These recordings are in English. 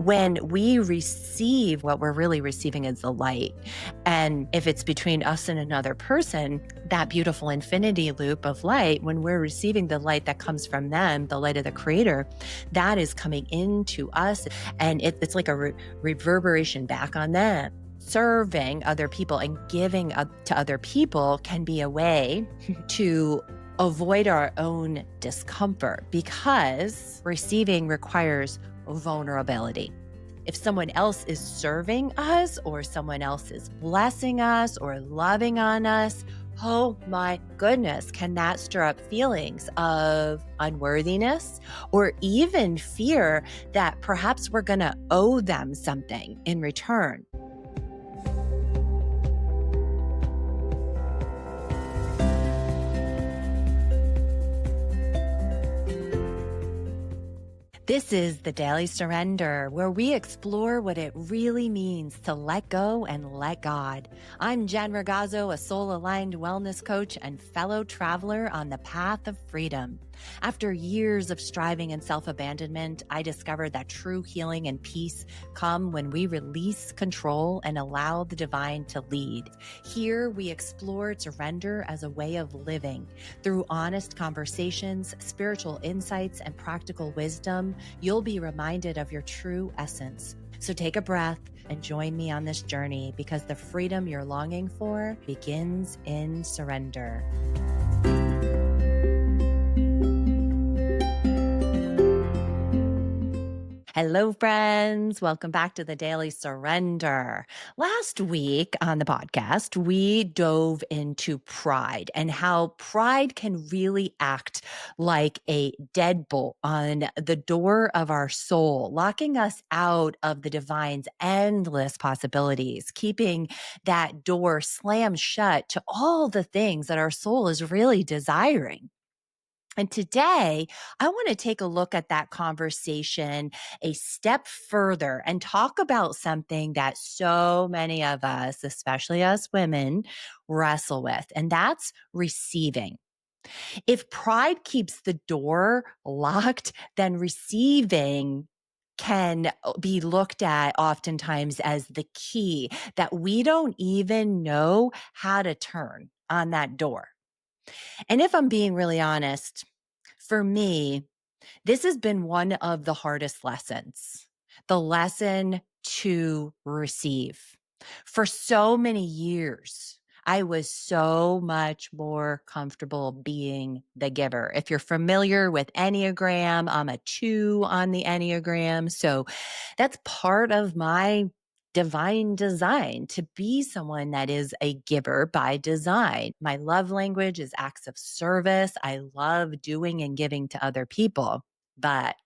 when we receive, what we're really receiving is the light. And if it's between us and another person, that beautiful infinity loop of light, when we're receiving the light that comes from them, the light of the creator, that is coming into us. And it's like a reverberation back on them. Serving other people and giving to other people can be a way to avoid our own discomfort, because receiving requires vulnerability. If someone else is serving us or someone else is blessing us or loving on us, oh my goodness, can that stir up feelings of unworthiness or even fear that perhaps we're going to owe them something in return? This is the Daily Surrender, where we explore what it really means to let go and let God. I'm Jen Ragazzo, a soul-aligned wellness coach and fellow traveler on the path of freedom. After years of striving and self-abandonment, I discovered that true healing and peace come when we release control and allow the divine to lead. Here, we explore surrender as a way of living. Through honest conversations, spiritual insights, and practical wisdom, you'll be reminded of your true essence. So take a breath and join me on this journey, because the freedom you're longing for begins in surrender. Hello, friends. Welcome back to the Daily Surrender. Last week on the podcast, we dove into pride and how pride can really act like a deadbolt on the door of our soul, locking us out of the divine's endless possibilities, keeping that door slammed shut to all the things that our soul is really desiring. And today, I want to take a look at that conversation a step further and talk about something that so many of us, especially us women, wrestle with, and that's receiving. If pride keeps the door locked, then receiving can be looked at oftentimes as the key that we don't even know how to turn on that door. And if I'm being really honest, for me, this has been one of the hardest lessons, the lesson to receive. For so many years, I was so much more comfortable being the giver. If you're familiar with Enneagram, I'm a 2 on the Enneagram. So that's part of my divine design, to be someone that is a giver by design. My love language is acts of service. I love doing and giving to other people, but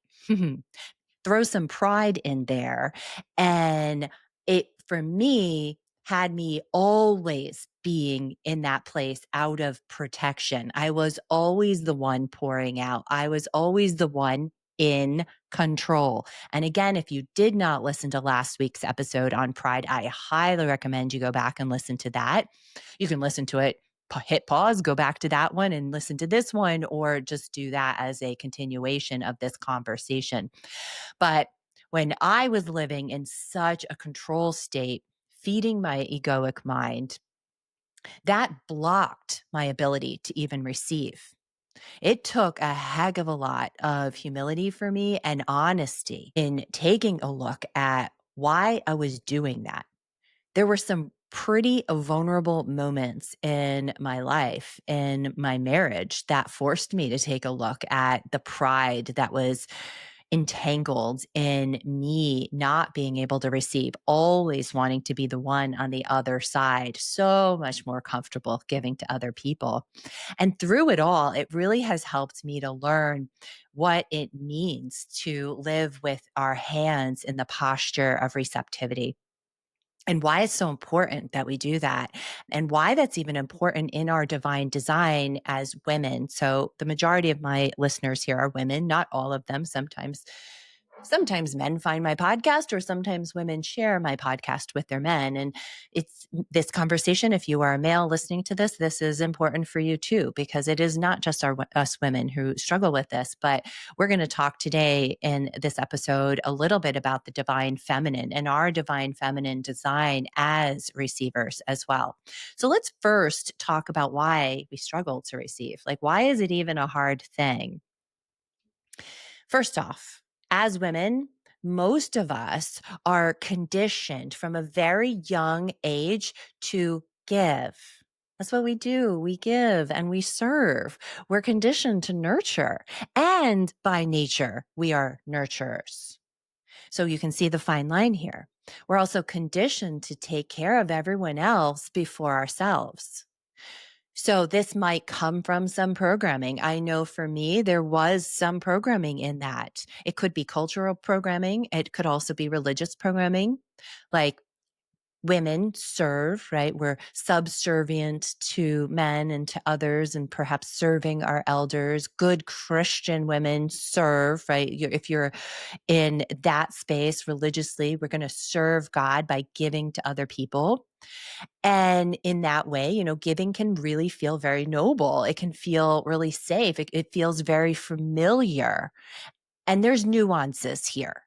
throw some pride in there. And it, for me, had me always being in that place out of protection. I was always the one pouring out. I was always the one in control. And again, if you did not listen to last week's episode on pride, I highly recommend you go back and listen to that. You can listen to it, hit pause, go back to that one and listen to this one, or just do that as a continuation of this conversation. But when I was living in such a control state, feeding my egoic mind, that blocked my ability to even receive. It took a heck of a lot of humility for me and honesty in taking a look at why I was doing that. There were some pretty vulnerable moments in my life, in my marriage, that forced me to take a look at the pride that was entangled in me not being able to receive, always wanting to be the one on the other side, so much more comfortable giving to other people. And through it all, it really has helped me to learn what it means to live with our hands in the posture of receptivity, and why it's so important that we do that, and why that's even important in our divine design as women. So the majority of my listeners here are women, not all of them. Sometimes sometimes men find my podcast, or sometimes women share my podcast with their men. And it's this conversation. If you are a male listening to this is important for you too, because it is not just us women who struggle with this. But we're going to talk today in this episode a little bit about the divine feminine and our divine feminine design as receivers as well. So let's first talk about why we struggle to receive. Like, why is it even a hard thing? First off, as women, most of us are conditioned from a very young age to give. That's what we do. We give and we serve. We're conditioned to nurture. And by nature, we are nurturers. So you can see the fine line here. We're also conditioned to take care of everyone else before ourselves. So this might come from some programming. I know for me, there was some programming in that. It could be cultural programming. It could also be religious programming. Like, women serve, right? We're subservient to men and to others, and perhaps serving our elders. Good Christian women serve, right? If you're in that space religiously, we're going to serve God by giving to other people. And in that way, giving can really feel very noble. It can feel really safe. It feels very familiar. And there's nuances here.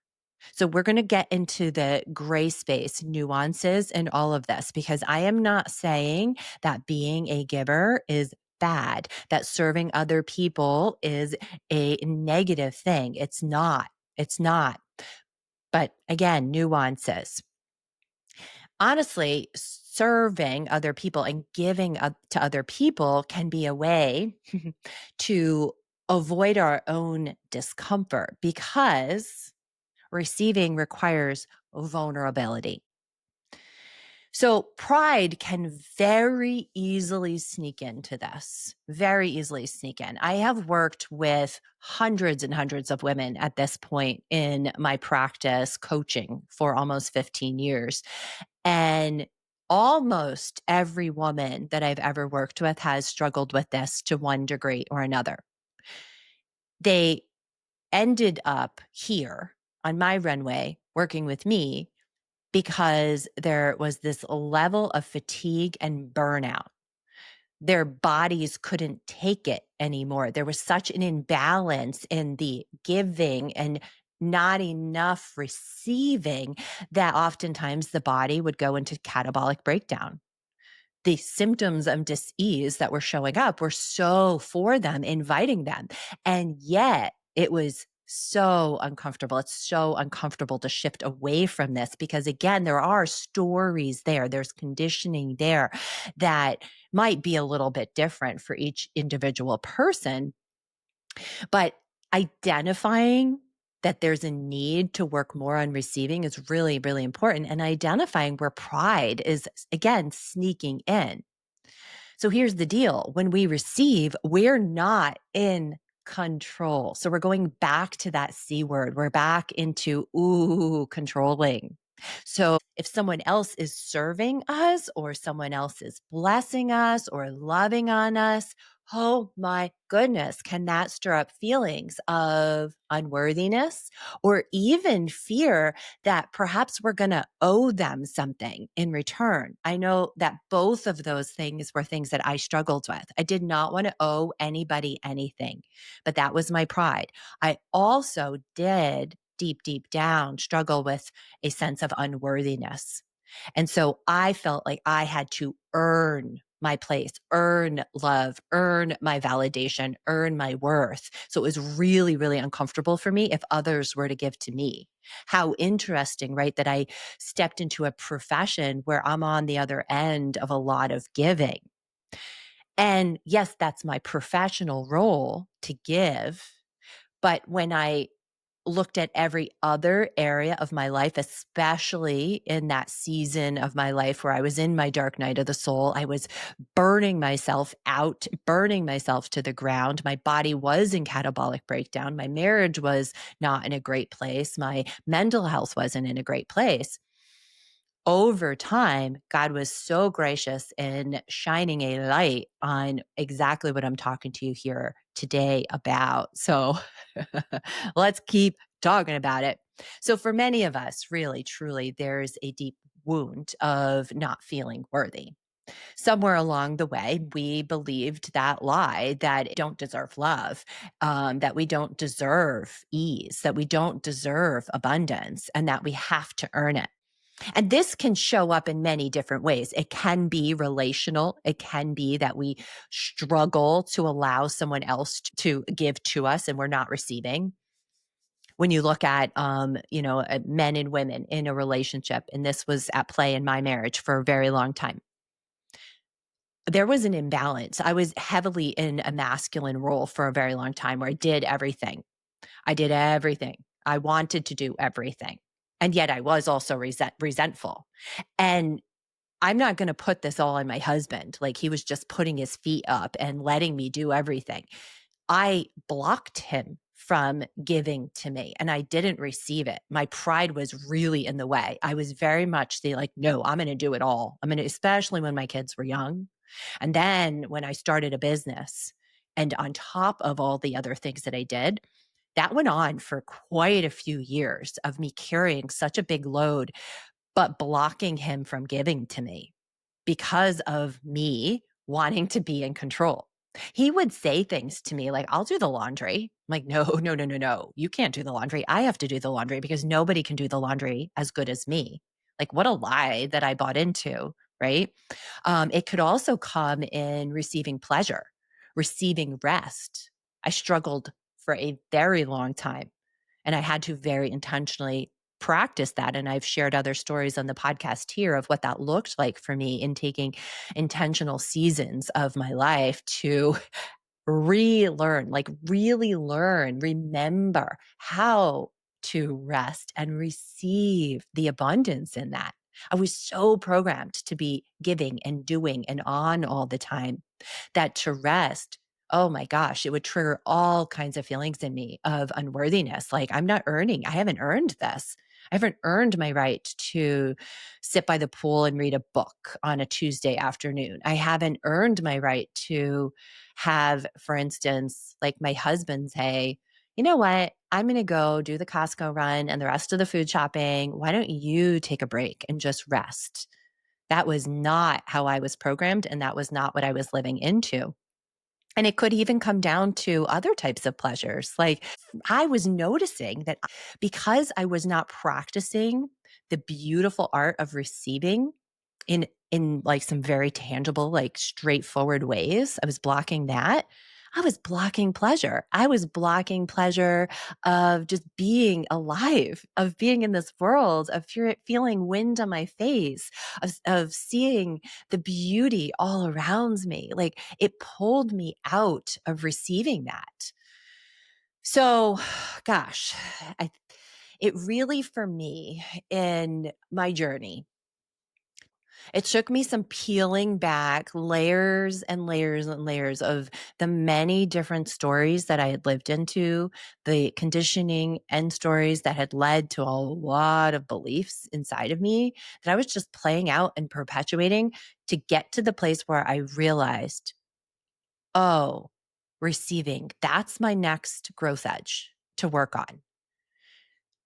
So we're going to get into the gray space nuances and all of this, because I am not saying that being a giver is bad, that serving other people is a negative thing. It's not. It's not. But again, nuances. Honestly, serving other people and giving up to other people can be a way to avoid our own discomfort, because receiving requires vulnerability. So pride can very easily sneak into this, very easily sneak in. I have worked with hundreds and hundreds of women at this point in my practice coaching for almost 15 years. And almost every woman that I've ever worked with has struggled with this to one degree or another. They ended up here on my runway working with me because there was this level of fatigue and burnout. Their bodies couldn't take it anymore. There was such an imbalance in the giving and not enough receiving that oftentimes the body would go into catabolic breakdown. The symptoms of dis-ease that were showing up were so for them, inviting them. And yet it was so uncomfortable. It's so uncomfortable to shift away from this, because again, there are stories there. There's conditioning there that might be a little bit different for each individual person. But identifying that there's a need to work more on receiving is really, really important. And identifying where pride is, again, sneaking in. So here's the deal. When we receive, we're not in control. So we're going back to that C word. We're back into, controlling. So if someone else is serving us, or someone else is blessing us or loving on us, oh my goodness, can that stir up feelings of unworthiness, or even fear that perhaps we're going to owe them something in return? I know that both of those things were things that I struggled with. I did not want to owe anybody anything, but that was my pride. I also did deep down struggle with a sense of unworthiness. And so I felt like I had to earn my place, earn love, earn my validation, earn my worth. So it was really, really uncomfortable for me if others were to give to me. How interesting, right? That I stepped into a profession where I'm on the other end of a lot of giving. And yes, that's my professional role to give. But when I looked at every other area of my life, especially in that season of my life where I was in my dark night of the soul, I was burning myself out, burning myself to the ground. My body was in catabolic breakdown. My marriage was not in a great place. My mental health wasn't in a great place. Over time, God was so gracious in shining a light on exactly what I'm talking to you here today about. So let's keep talking about it. So for many of us, really, truly, there's a deep wound of not feeling worthy. Somewhere along the way, we believed that lie that we don't deserve love, that we don't deserve ease, that we don't deserve abundance, and that we have to earn it. And this can show up in many different ways. It can be relational. It can be that we struggle to allow someone else to give to us and we're not receiving. When you look at, men and women in a relationship, and this was at play in my marriage for a very long time, there was an imbalance. I was heavily in a masculine role for a very long time where I did everything. I did everything. I wanted to do everything. And yet I was also resentful. And I'm not going to put this all on my husband. Like he was just putting his feet up and letting me do everything. I blocked him from giving to me and I didn't receive it. My pride was really in the way. I was very much the like, no, I'm going to do it all. I'm going to, especially when my kids were young. And then when I started a business and on top of all the other things that I did, that went on for quite a few years of me carrying such a big load, but blocking him from giving to me because of me wanting to be in control. He would say things to me like, I'll do the laundry. I'm like, no, no, no, no, no. You can't do the laundry. I have to do the laundry because nobody can do the laundry as good as me. Like, what a lie that I bought into, right? It could also come in receiving pleasure, receiving rest. I struggled for a very long time and I had to very intentionally practice that. And I've shared other stories on the podcast here of what that looked like for me in taking intentional seasons of my life to relearn, like really learn, remember how to rest and receive the abundance in that. I was so programmed to be giving and doing and on all the time that to rest, oh my gosh, it would trigger all kinds of feelings in me of unworthiness. Like, I'm not earning, I haven't earned this. I haven't earned my right to sit by the pool and read a book on a Tuesday afternoon. I haven't earned my right to have, for instance, like my husband say, you know what? I'm going to go do the Costco run and the rest of the food shopping. Why don't you take a break and just rest? That was not how I was programmed, and that was not what I was living into. And it could even come down to other types of pleasures. Like I was noticing that because I was not practicing the beautiful art of receiving in like some very tangible, like straightforward ways, I was blocking that. I was blocking pleasure. I was blocking pleasure of just being alive, of being in this world, of feeling wind on my face, of seeing the beauty all around me. Like it pulled me out of receiving that. So, gosh, I, it really for me in my journey, it took me some peeling back layers and layers and layers of the many different stories that I had lived into, the conditioning and stories that had led to a lot of beliefs inside of me that I was just playing out and perpetuating to get to the place where I realized, oh, receiving, that's my next growth edge to work on.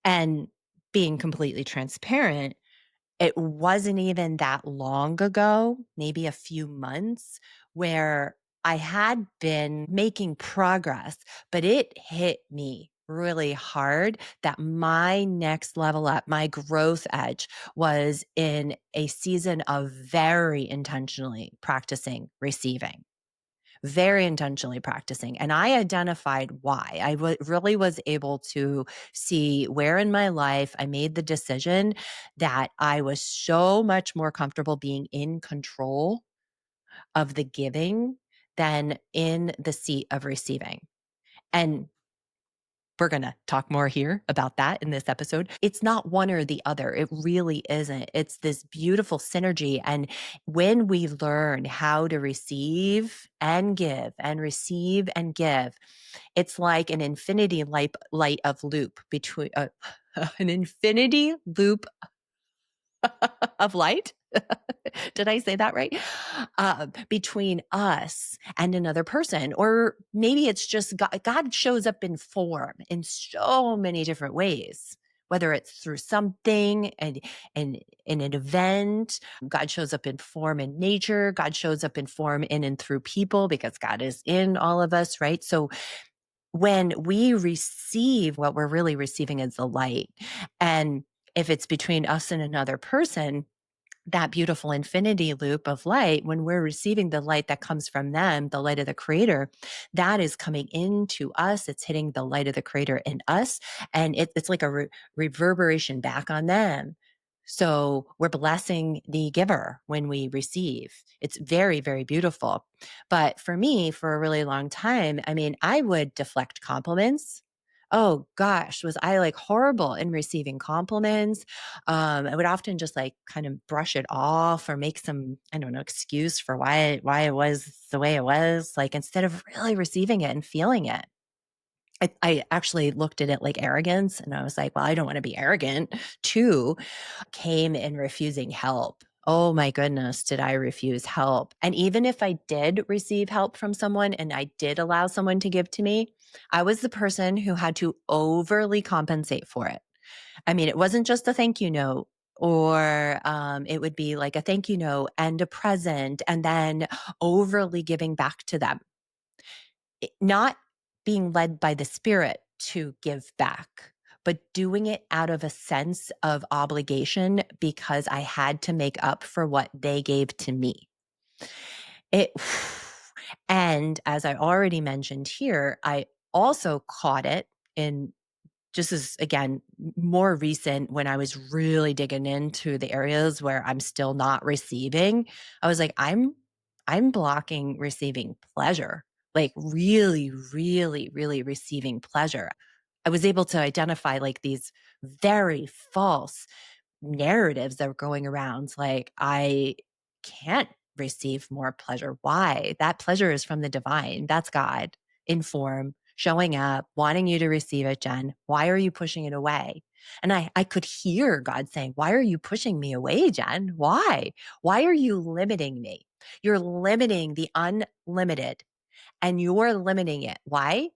And being completely transparent, it wasn't even that long ago, maybe a few months, where I had been making progress, but it hit me really hard that my next level up, my growth edge was in a season of very intentionally practicing receiving. Very intentionally practicing. And I identified why. Really was able to see where in my life I made the decision that I was so much more comfortable being in control of the giving than in the seat of receiving. And we're going to talk more here about that in this episode. It's not one or the other. It really isn't. It's this beautiful synergy. And when we learn how to receive and give and receive and give, it's like an infinity light of loop between an infinity loop of light. Did I say that right? Between us and another person, or maybe it's just God. God shows up in form in so many different ways. whether it's through something and in an event. God shows up in form in nature. God shows up in form in and through people because God is in all of us, right? So when we receive, what we're really receiving is the light. And if it's between us and another person, that beautiful infinity loop of light, when we're receiving the light that comes from them, the light of the creator, that is coming into us. It's hitting the light of the creator in us. And it's like a reverberation back on them. So we're blessing the giver when we receive. It's very, very beautiful. But for me, for a really long time, I mean, I would deflect compliments. Oh gosh, was I like horrible in receiving compliments? I would often just like kind of brush it off or make some, I don't know, excuse for why it was the way it was, like instead of really receiving it and feeling it. I actually looked at it like arrogance and I was like, well, I don't want to be arrogant too. Came in refusing help. Oh my goodness, did I refuse help? And even if I did receive help from someone and I did allow someone to give to me, I was the person who had to overly compensate for it. I mean, it wasn't just a thank you note, or it would be like a thank you note and a present, and then overly giving back to them. Not being led by the spirit to give back, but doing it out of a sense of obligation because I had to make up for what they gave to me. It, and as I already mentioned here, I also caught it in just as, again, more recent when I was really digging into the areas where I'm still not receiving. I was like, I'm blocking receiving pleasure, like really, really, really receiving pleasure. I was able to identify like these very false narratives that were going around. Like, I can't receive more pleasure. Why? That pleasure is from the divine. That's God in form, showing up, wanting you to receive it, Jen. Why are you pushing it away? And I could hear God saying, why are you pushing me away, Jen? Why? Why are you limiting me? You're limiting the unlimited and you're limiting it. Why?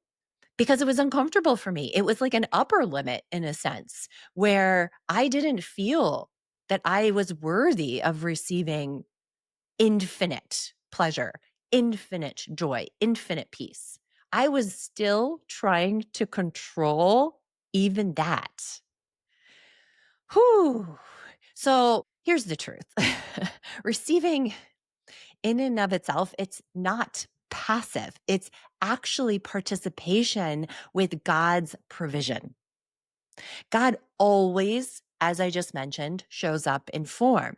Because it was uncomfortable for me. It was like an upper limit in a sense where I didn't feel that I was worthy of receiving infinite pleasure, infinite joy, infinite peace. I was still trying to control even that. Whew. So here's the truth. Receiving in and of itself, it's not passive. It's actually participation with God's provision. God always, as I just mentioned, shows up in form.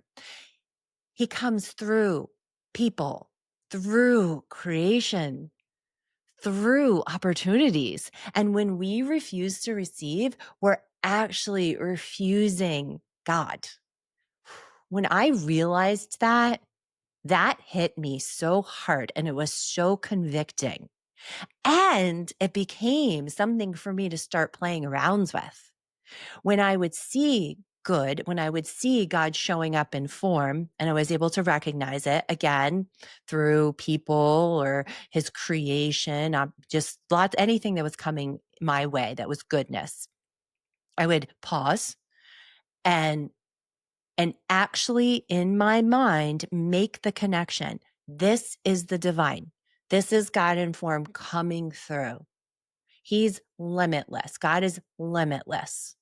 He comes through people, through creation, through opportunities. And when we refuse to receive, we're actually refusing God. When I realized that, that hit me so hard and it was so convicting. And it became something for me to start playing around with. When I would see good, when I would see God showing up in form, and I was able to recognize it again through people or his creation, just lots, anything that was coming my way that was goodness, I would pause and actually in my mind make the connection. This is the divine. This is God in form coming through. He's limitless. God is limitless.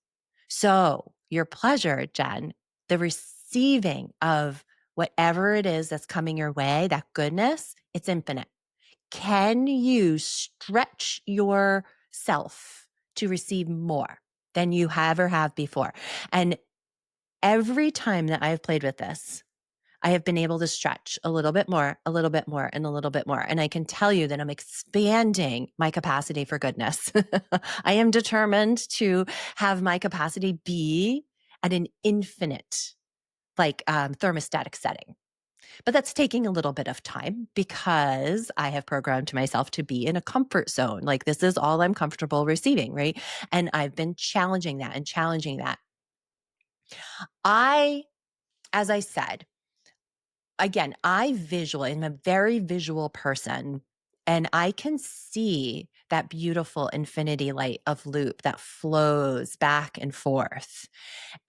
So your pleasure, Jen, the receiving of whatever it is that's coming your way, that goodness, it's infinite. Can you stretch yourself to receive more than you ever have before? And every time that I've played with this, I have been able to stretch a little bit more, a little bit more, and a little bit more. And I can tell you that I'm expanding my capacity for goodness. I am determined to have my capacity be at an infinite, like thermostatic setting. But that's taking a little bit of time because I have programmed myself to be in a comfort zone. Like, this is all I'm comfortable receiving, right? And I've been challenging that and challenging that. As I said, again, I'm a very visual person, and I can see that beautiful infinity light of loop that flows back and forth.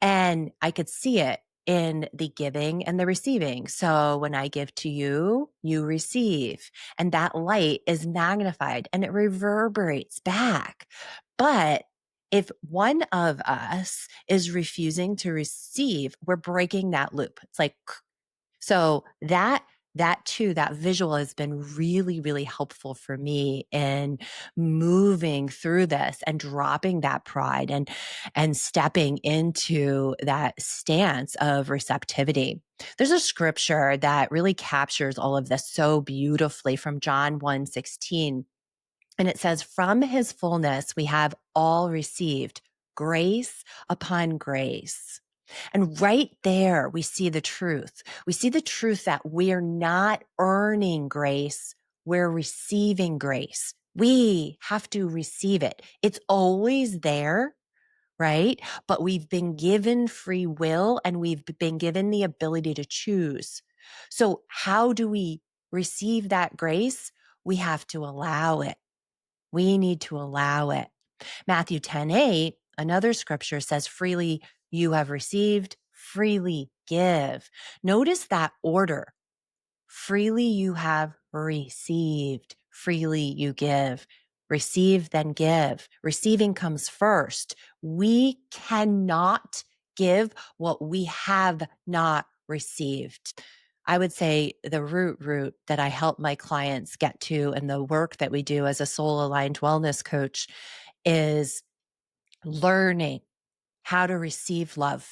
And I could see it in the giving and the receiving. So when I give to you, you receive. And that light is magnified and it reverberates back. But if one of us is refusing to receive, we're breaking that loop. It's like, so that visual has been really, really helpful for me in moving through this and dropping that pride and stepping into that stance of receptivity. There's a scripture that really captures all of this so beautifully from John 1:16. And it says, from his fullness, we have all received grace upon grace. And right there, we see the truth. We see the truth that we're not earning grace. We're receiving grace. We have to receive it. It's always there, right? But we've been given free will and we've been given the ability to choose. So how do we receive that grace? We have to allow it. We need to allow it. Matthew 10:8, another scripture says, freely you have received, freely give. Notice that order. Freely you have received, freely you give. Receive, then give. Receiving comes first. We cannot give what we have not received. I would say the root that I help my clients get to and the work that we do as a soul aligned wellness coach is learning how to receive love,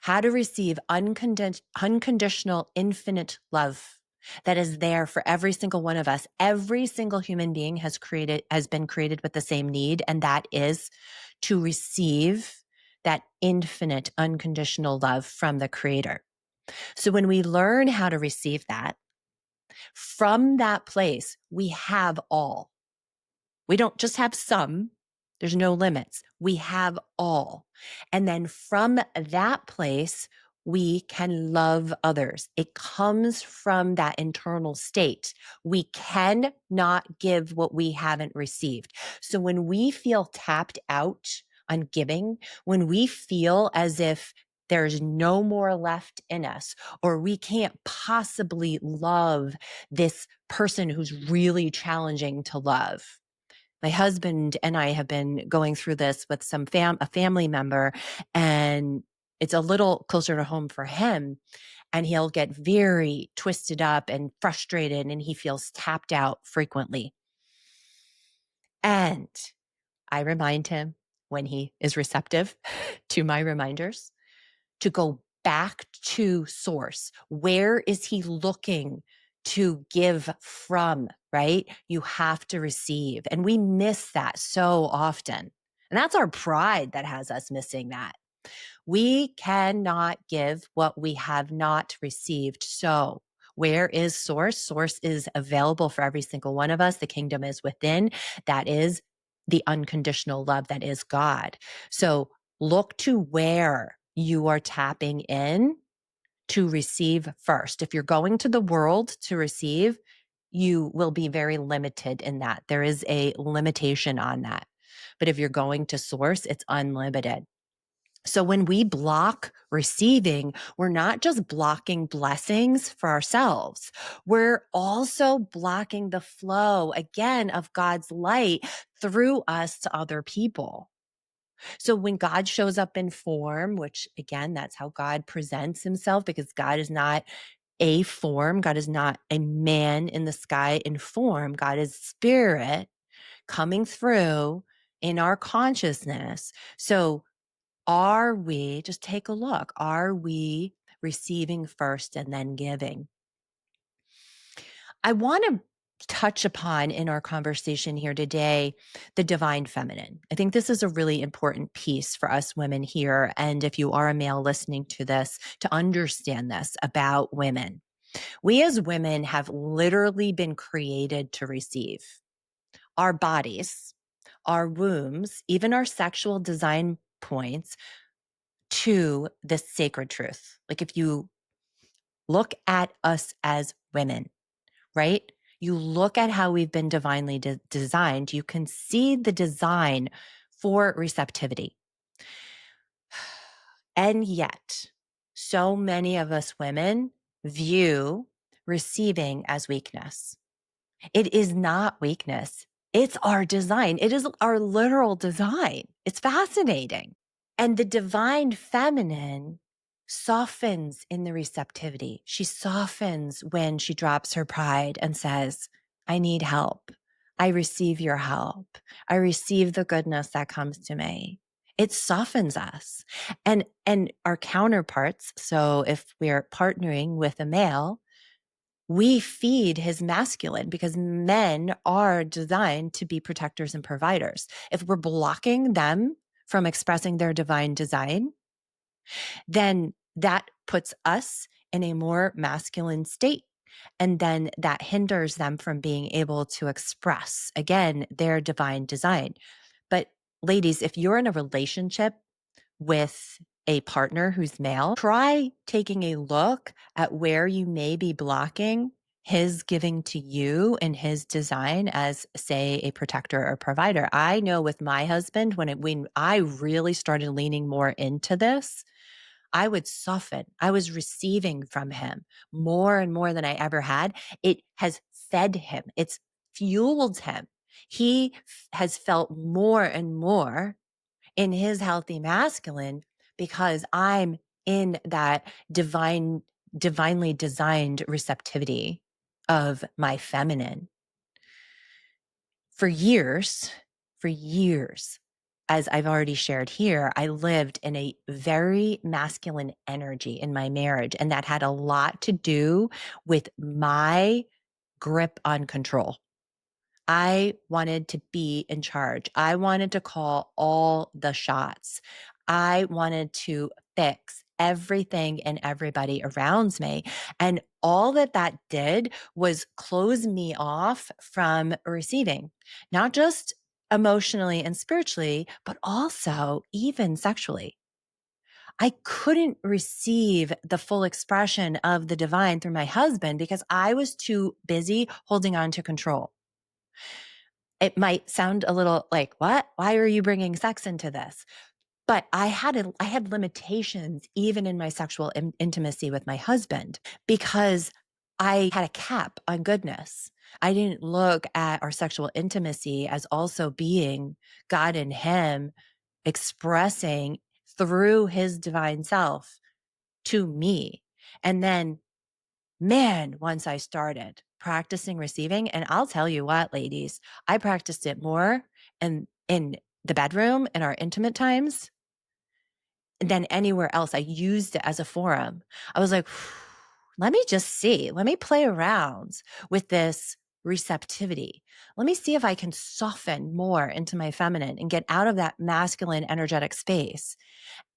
how to receive unconditional, infinite love that is there for every single one of us. Every single human being has been created with the same need, and that is to receive that infinite, unconditional love from the Creator. So when we learn how to receive that, from that place, we have all. We don't just have some. There's no limits. We have all. And then from that place, we can love others. It comes from that internal state. We cannot give what we haven't received. So when we feel tapped out on giving, when we feel as if there's no more left in us, or we can't possibly love this person who's really challenging to love. My husband and I have been going through this with a family member, and it's a little closer to home for him. And he'll get very twisted up and frustrated, and he feels tapped out frequently. And I remind him when he is receptive to my reminders to go back to source. Where is he looking to give from, right? You have to receive. And we miss that so often. And that's our pride that has us missing that. We cannot give what we have not received. So where is source? Source is available for every single one of us. The kingdom is within. That is the unconditional love that is God. So look to where you are tapping in to receive first. If you're going to the world to receive, you will be very limited in that. There is a limitation on that. But if you're going to source, it's unlimited. So when we block receiving, we're not just blocking blessings for ourselves. We're also blocking the flow again of God's light through us to other people. So when God shows up in form, which again, that's how God presents himself, because God is not a form. God is not a man in the sky in form. God is spirit coming through in our consciousness. So just take a look, are we receiving first and then giving? I want to touch upon in our conversation here today the divine feminine. I think this is a really important piece for us women here. And if you are a male listening to this, to understand this about women. We as women have literally been created to receive. Our bodies, our wombs, even our sexual design points to this sacred truth. Like if you look at us as women, right? you look at how we've been divinely designed, you can see the design for receptivity. And yet, so many of us women view receiving as weakness. It is not weakness. It's our design. It is our literal design. It's fascinating. And the divine feminine softens in the receptivity. She softens when she drops her pride and says, I need help. I receive your help. I receive the goodness that comes to me. It softens us. And our counterparts, so if we're partnering with a male, we feed his masculine because men are designed to be protectors and providers. If we're blocking them from expressing their divine design, then that puts us in a more masculine state. And then that hinders them from being able to express, again, their divine design. But ladies, if you're in a relationship with a partner who's male, try taking a look at where you may be blocking his giving to you and his design as, say, a protector or provider. I know with my husband, when I really started leaning more into this, I would soften. I was receiving from him more and more than I ever had. It has fed him. It's fueled him. He has felt more and more in his healthy masculine because I'm in that divinely designed receptivity of my feminine. For years, as I've already shared here, I lived in a very masculine energy in my marriage. And that had a lot to do with my grip on control. I wanted to be in charge. I wanted to call all the shots. I wanted to fix everything and everybody around me. And all that did was close me off from receiving, not just emotionally and spiritually, but also even sexually. I couldn't receive the full expression of the divine through my husband because I was too busy holding on to control. It might sound a little like, what? Why are you bringing sex into this? But I had limitations even in my sexual intimacy with my husband because I had a cap on goodness. I didn't look at our sexual intimacy as also being God and him expressing through his divine self to me. And then, man, once I started practicing receiving, and I'll tell you what, ladies, I practiced it more in the bedroom in our intimate times than anywhere else. I used it as a forum. I was like, let me just see, let me play around with this receptivity. Let me see if I can soften more into my feminine and get out of that masculine energetic space.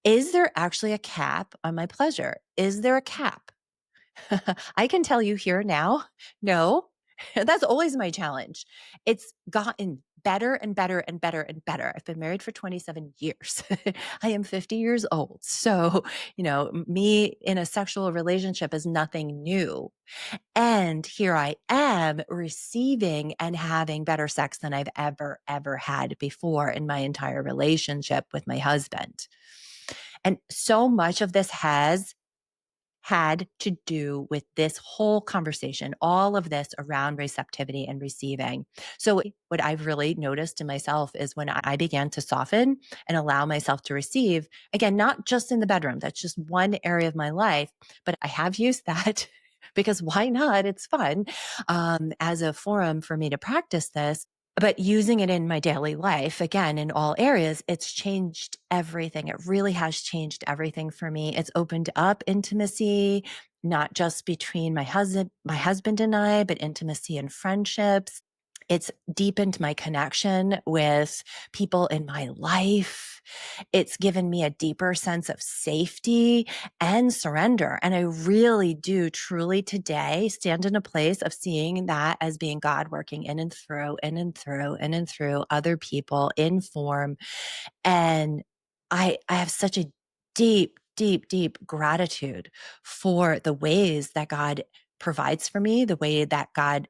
Is there actually a cap on my pleasure? Is there a cap? I can tell you here now, no. That's always my challenge. It's gotten better and better and better and better. I've been married for 27 years. I am 50 years old. So, me in a sexual relationship is nothing new. And here I am receiving and having better sex than I've ever had before in my entire relationship with my husband. And so much of this has had to do with this whole conversation, all of this around receptivity and receiving. So, what I've really noticed in myself is when I began to soften and allow myself to receive, again, not just in the bedroom, that's just one area of my life, but I have used that because why not? It's fun as a forum for me to practice this. But using it in my daily life, again, in all areas, it's changed everything. It really has changed everything for me. It's opened up intimacy, not just between my husband and I, but intimacy in friendships. It's deepened my connection with people in my life. It's given me a deeper sense of safety and surrender. And I really do truly today stand in a place of seeing that as being God working in and through, in and through, in and through other people in form. And I have such a deep, deep, deep gratitude for the ways that God provides for me, the way that God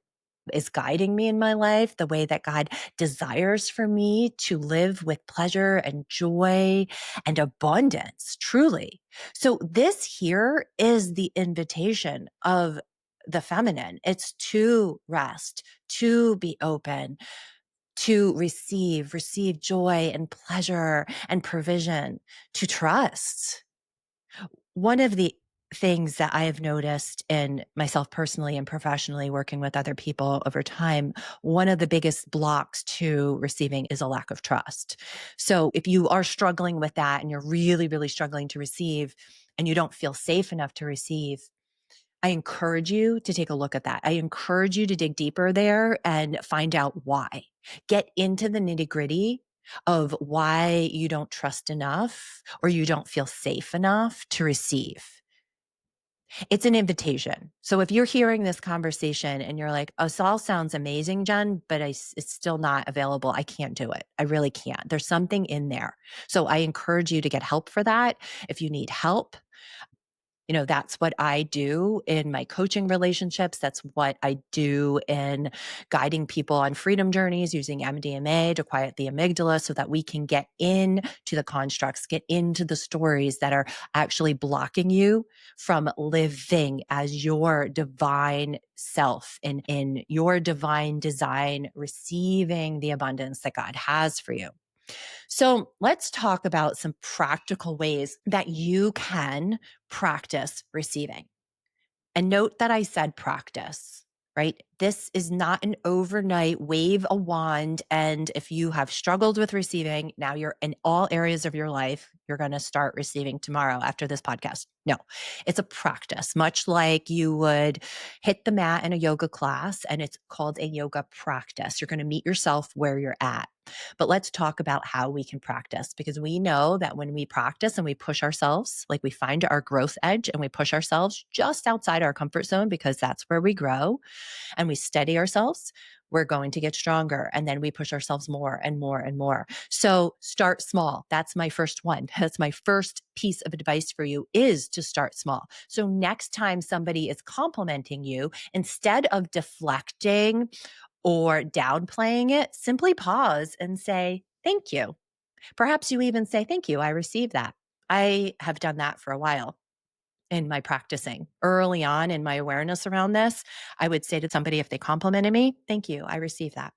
is guiding me in my life, the way that God desires for me to live with pleasure and joy and abundance, truly. So this here is the invitation of the feminine. It's to rest, to be open, to receive joy and pleasure and provision, to trust. One of the things that I have noticed in myself personally and professionally working with other people over time, one of the biggest blocks to receiving is a lack of trust. So if you are struggling with that and you're really, really struggling to receive and you don't feel safe enough to receive, I encourage you to take a look at that. I encourage you to dig deeper there and find out why. Get into the nitty gritty of why you don't trust enough or you don't feel safe enough to receive. It's an invitation. So if you're hearing this conversation and you're like, oh, this all sounds amazing, Jen, but it's still not available. I can't do it. I really can't. There's something in there. So I encourage you to get help for that. If you need help, that's what I do in my coaching relationships. That's what I do in guiding people on freedom journeys using MDMA to quiet the amygdala so that we can get into the constructs, get into the stories that are actually blocking you from living as your divine self and in your divine design, receiving the abundance that God has for you. So let's talk about some practical ways that you can practice receiving. And note that I said practice, right? This is not an overnight wave a wand. And if you have struggled with receiving, now you're in all areas of your life, you're going to start receiving tomorrow after this podcast. No, it's a practice, much like you would hit the mat in a yoga class, and it's called a yoga practice. You're going to meet yourself where you're at. But let's talk about how we can practice, because we know that when we practice and we push ourselves, like we find our growth edge and we push ourselves just outside our comfort zone, because that's where we grow, and we steady ourselves, we're going to get stronger. And then we push ourselves more and more and more. So start small. That's my first one. That's my first piece of advice for you, is to start small. So next time somebody is complimenting you, instead of deflecting or downplaying it, simply pause and say, thank you. Perhaps you even say, thank you, I received that. I have done that for a while in my practicing. Early on in my awareness around this, I would say to somebody, if they complimented me, thank you, I received that.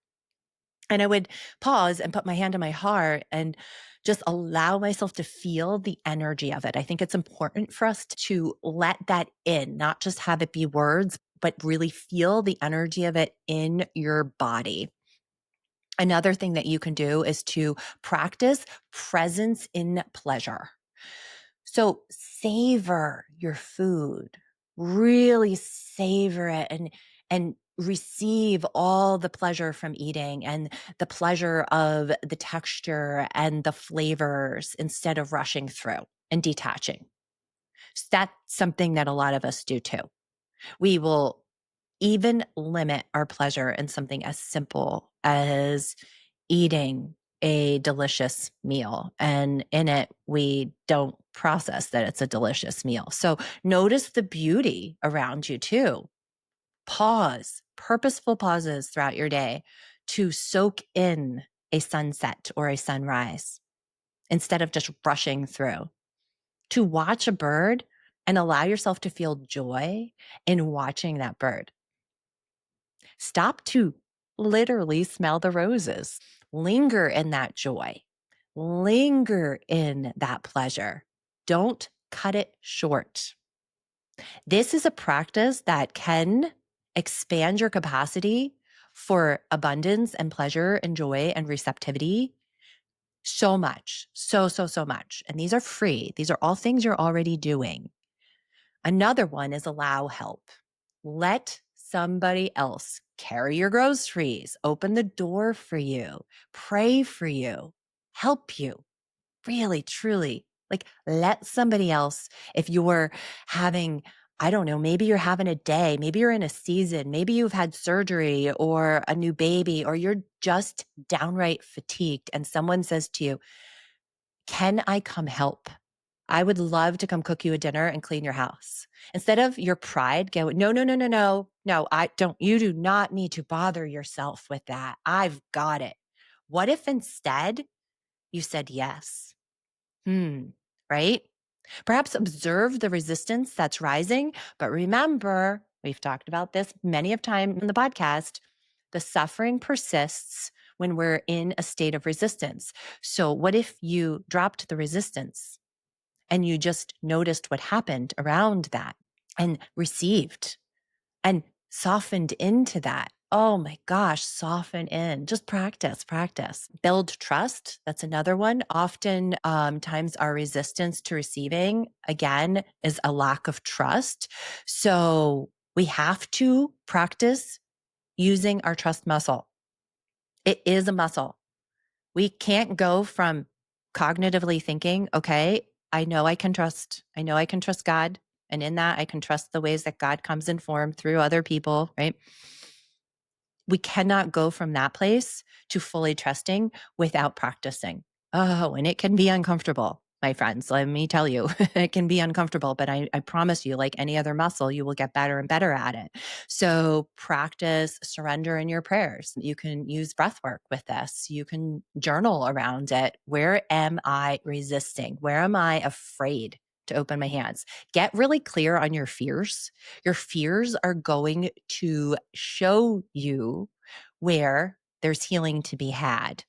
And I would pause and put my hand on my heart and just allow myself to feel the energy of it. I think it's important for us to let that in, not just have it be words, but really feel the energy of it in your body. Another thing that you can do is to practice presence in pleasure. So savor your food, really savor it and receive all the pleasure from eating and the pleasure of the texture and the flavors instead of rushing through and detaching. So that's something that a lot of us do too. We will even limit our pleasure in something as simple as eating a delicious meal. And in it, we don't process that it's a delicious meal. So notice the beauty around you too. Pause, purposeful pauses throughout your day to soak in a sunset or a sunrise instead of just rushing through. To watch a bird and allow yourself to feel joy in watching that bird. Stop to literally smell the roses. Linger in that joy. Linger in that pleasure. Don't cut it short. This is a practice that can expand your capacity for abundance and pleasure and joy and receptivity so much, so much. And these are free. These are all things you're already doing. Another one is allow help. Let somebody else carry your groceries, open the door for you, pray for you, help you. Really, truly, like let somebody else, if you're having, I don't know, maybe you're having a day, maybe you're in a season, maybe you've had surgery or a new baby, or you're just downright fatigued and someone says to you, can I come help? I would love to come cook you a dinner and clean your house. Instead of your pride going, no, no, no, no, no, no, you do not need to bother yourself with that. I've got it. What if instead you said yes? Right? Perhaps observe the resistance that's rising, but remember, we've talked about this many of time in the podcast, the suffering persists when we're in a state of resistance. So what if you dropped the resistance and you just noticed what happened around that and received and softened into that? Oh my gosh, soften in. Just practice, practice. Build trust. That's another one. Often times our resistance to receiving, again, is a lack of trust. So we have to practice using our trust muscle. It is a muscle. We can't go from cognitively thinking, okay, I know I can trust. I know I can trust God. And in that, I can trust the ways that God comes in form through other people, right? We cannot go from that place to fully trusting without practicing. Oh, and it can be uncomfortable, my friends. Let me tell you, it can be uncomfortable, but I promise you, like any other muscle, you will get better and better at it. So practice surrender in your prayers. You can use breath work with this. You can journal around it. Where am I resisting? Where am I afraid to open my hands? Get really clear on your fears. Your fears are going to show you where there's healing to be had,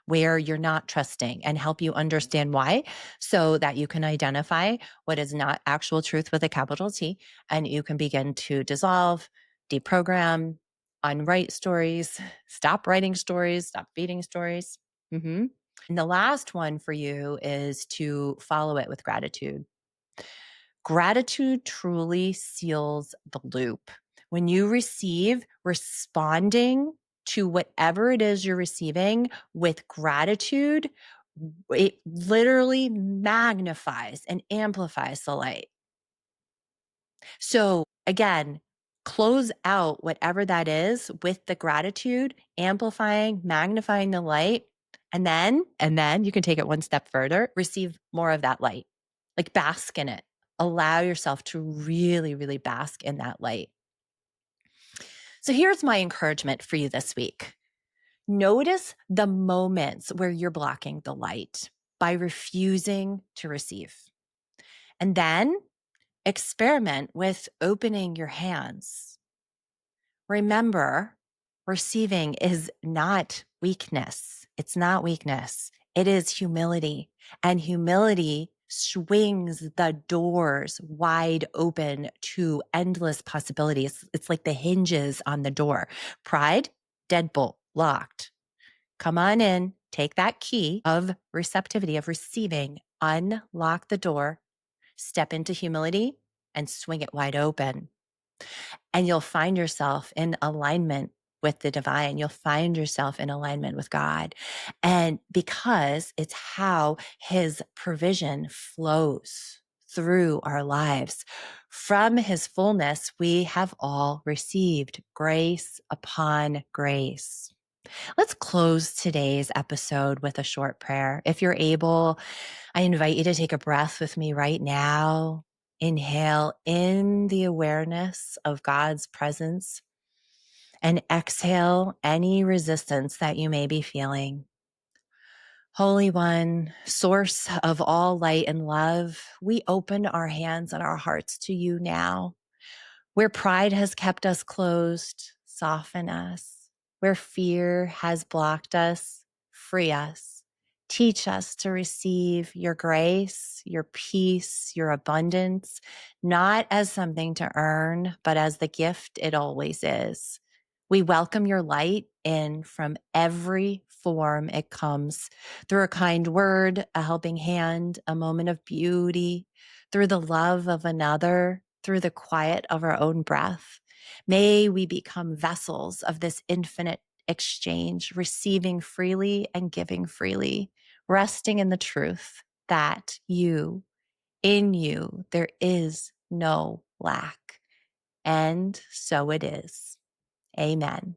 where you're not trusting, and help you understand why so that you can identify what is not actual truth with a capital T, and you can begin to dissolve, deprogram, unwrite stories, stop writing stories, stop feeding stories. And the last one for you is to follow it with gratitude. Gratitude truly seals the loop. When you receive, responding to whatever it is you're receiving with gratitude, it literally magnifies and amplifies the light. So again, close out whatever that is with the gratitude, amplifying, magnifying the light. And then you can take it one step further, receive more of that light, like bask in it. Allow yourself to really, really bask in that light. So here's my encouragement for you this week. Notice the moments where you're blocking the light by refusing to receive. And then experiment with opening your hands. Remember, receiving is not weakness. It's not weakness. It is humility. And humility swings the doors wide open to endless possibilities. It's like the hinges on the door. Pride, deadbolt, locked. Come on in, take that key of receptivity, of receiving, unlock the door, step into humility, and swing it wide open. And you'll find yourself in alignment with the divine. You'll find yourself in alignment with God. And because it's how his provision flows through our lives. From his fullness, we have all received grace upon grace. Let's close today's episode with a short prayer. If you're able, I invite you to take a breath with me right now. Inhale in the awareness of God's presence and exhale any resistance that you may be feeling. Holy One, source of all light and love, we open our hands and our hearts to you now. Where pride has kept us closed, soften us. Where fear has blocked us, free us. Teach us to receive your grace, your peace, your abundance, not as something to earn, but as the gift it always is. We welcome your light in from every form it comes, through a kind word, a helping hand, a moment of beauty, through the love of another, through the quiet of our own breath. May we become vessels of this infinite exchange, receiving freely and giving freely, resting in the truth that in you, there is no lack. And so it is. Amen.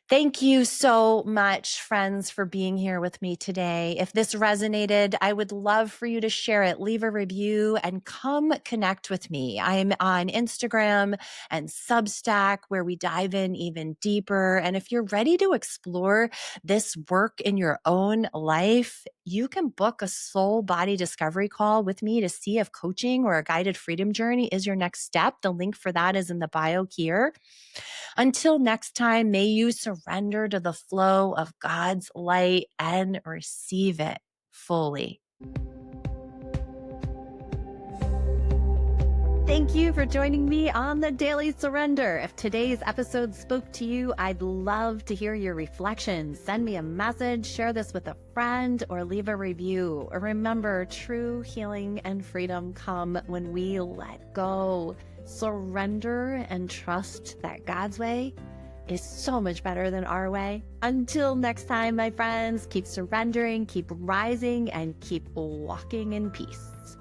Thank you so much, friends, for being here with me today. If this resonated, I would love for you to share it, leave a review, and come connect with me. I'm on Instagram and Substack, where we dive in even deeper. And if you're ready to explore this work in your own life, you can book a soul body discovery call with me to see if coaching or a guided freedom journey is your next step. The link for that is in the bio here. Until next time, may you surrender to the flow of God's light and receive it fully. Thank you for joining me on the Daily Surrender. If today's episode spoke to you, I'd love to hear your reflections. Send me a message, share this with a friend, or leave a review. Or remember, true healing and freedom come when we let go, surrender, and trust that God's way is so much better than our way. Until next time, my friends, keep surrendering, keep rising, and keep walking in peace.